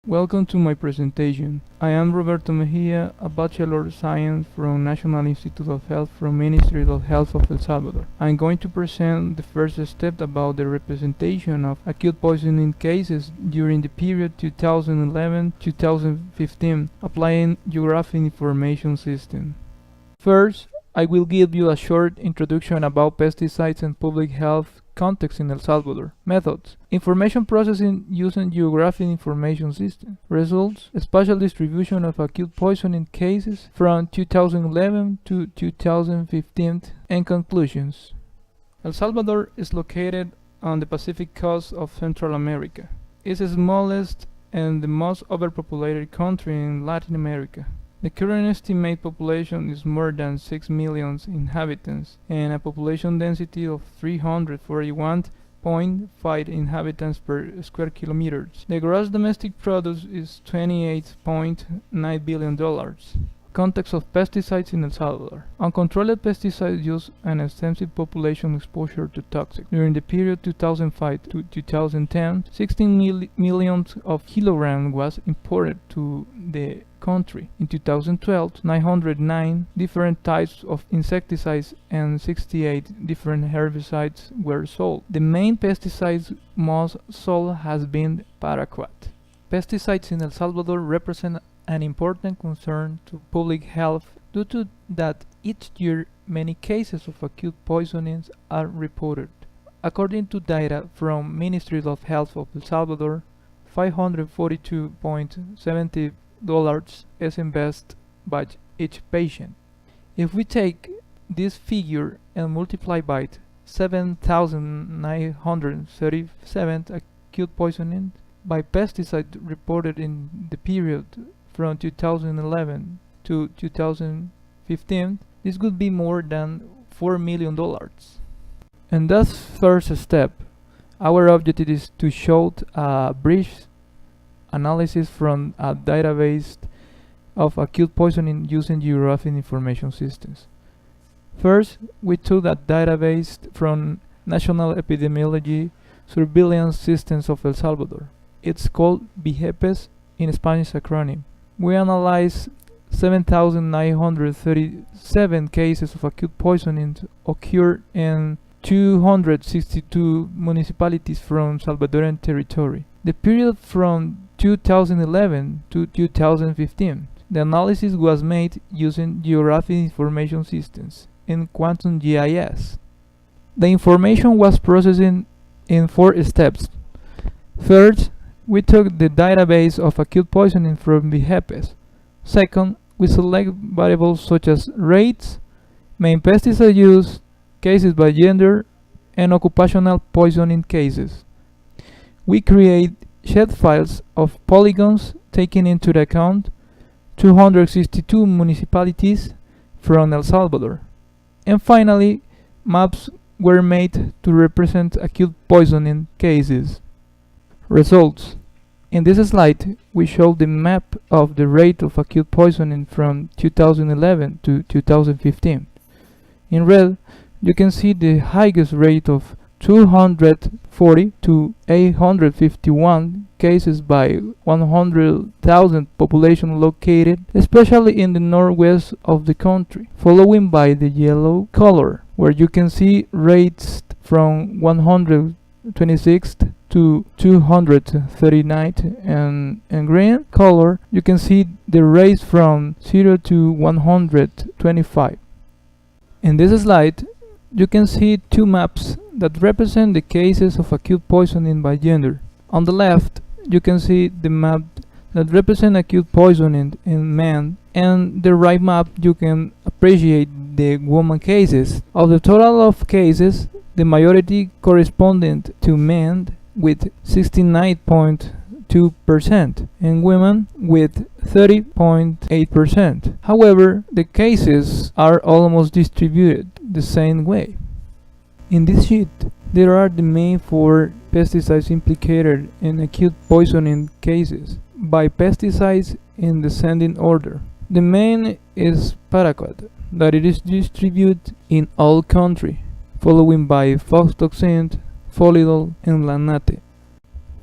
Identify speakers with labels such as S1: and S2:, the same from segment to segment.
S1: Welcome to my presentation. I am Roberto Mejia, a Bachelor of Science from National Institute of Health from Ministry of Health of El Salvador. I am going to present the first step about the representation of acute poisoning cases during the period 2011-2015, applying Geographic Information System. First, I will give you a short introduction about pesticides and public health context in El Salvador. Methods: information processing using Geographic Information System. Results: spatial distribution of acute poisoning cases from 2011 to 2015. And conclusions. El Salvador is located on the Pacific coast of Central America. It's the smallest and the most overpopulated country in Latin America. The current estimated population is more than 6 million inhabitants and a population density of 341.5 inhabitants per square kilometers. The gross domestic product is $28.9 billion. Context of pesticides in El Salvador. Uncontrolled pesticide use and extensive population exposure to toxic. During the period 2005 to 2010, 16 million of kilograms was imported to the country. In 2012, 909 different types of insecticides and 68 different herbicides were sold. The main pesticides most sold has been paraquat. Pesticides in El Salvador represent an important concern to public health due to that each year many cases of acute poisonings are reported. According to data from Ministry of Health of El Salvador, $542.70 is invested by each patient. If we take this figure and multiply by 7,937 acute poisonings by pesticide reported in the period from 2011 to 2015, this would be more than $4 million. And that's first step. Our objective is to show a brief analysis from a database of acute poisoning using Geographic Information Systems. First, we took a database from National Epidemiology Surveillance Systems of El Salvador. It's called GIS in Spanish acronym. We analyzed 7,937 cases of acute poisoning occurred in 262 municipalities from Salvadoran territory. The period from 2011 to 2015. The analysis was made using Geographic Information Systems in Quantum GIS. The information was processed in 4 steps. First, we took the database of acute poisoning from GIS. Second, we select variables such as rates, main pesticide use, cases by gender, and occupational poisoning cases. We create shed files of polygons taking into account 262 municipalities from El Salvador. And finally, maps were made to represent acute poisoning cases. Results. In this slide, we show the map of the rate of acute poisoning from 2011 to 2015. In red, you can see the highest rate of 240 to 851 cases by 100,000 population located, especially in the northwest of the country, following by the yellow color, where you can see rates from 126 to 239, and in green color you can see the rates from 0 to 125. In this slide, you can see 2 maps that represent the cases of acute poisoning by gender. On the left, you can see the map that represents acute poisoning in men, and the right map you can appreciate the woman cases. Of the total of cases, the majority corresponding to men with 69.2% and women with 30.8%. However, the cases are almost distributed the same way. In this sheet, there are the main 4 pesticides implicated in acute poisoning cases by pesticides in descending order. The main is paraquat, that it is distributed in all country, following by foxtoxin, Folidol, and Lanate.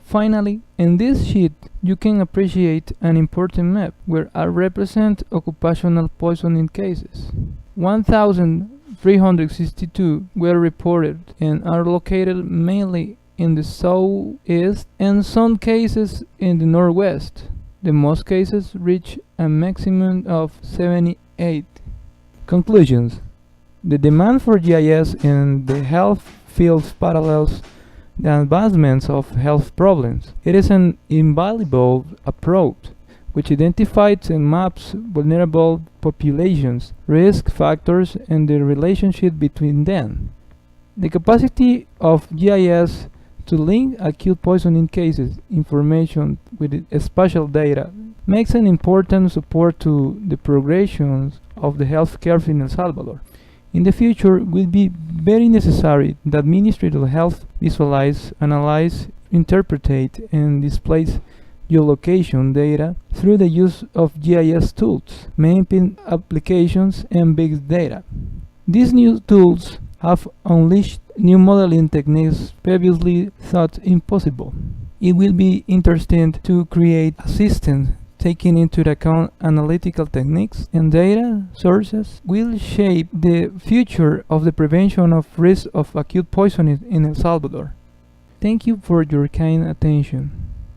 S1: Finally, in this sheet you can appreciate an important map where I represent occupational poisoning cases. 1,362 were reported and are located mainly in the southeast and some cases in the northwest. The most cases reach a maximum of 78. Conclusions. The demand for GIS in the health fields parallels the advancements of health problems. It is an invaluable approach which identifies and maps vulnerable populations, risk factors, and the relationship between them. The capacity of GIS to link acute poisoning cases information with spatial data makes an important support to the progression of the healthcare in El Salvador. In the future, it will be very necessary that Ministry of Health visualize, analyze, interpret, and displays geolocation data through the use of GIS tools, mapping applications, and big data. These new tools have unleashed new modeling techniques previously thought impossible. It will be interesting to create a system taking into account analytical techniques and data sources will shape the future of the prevention of risk of acute poisoning in El Salvador. Thank you for your kind attention.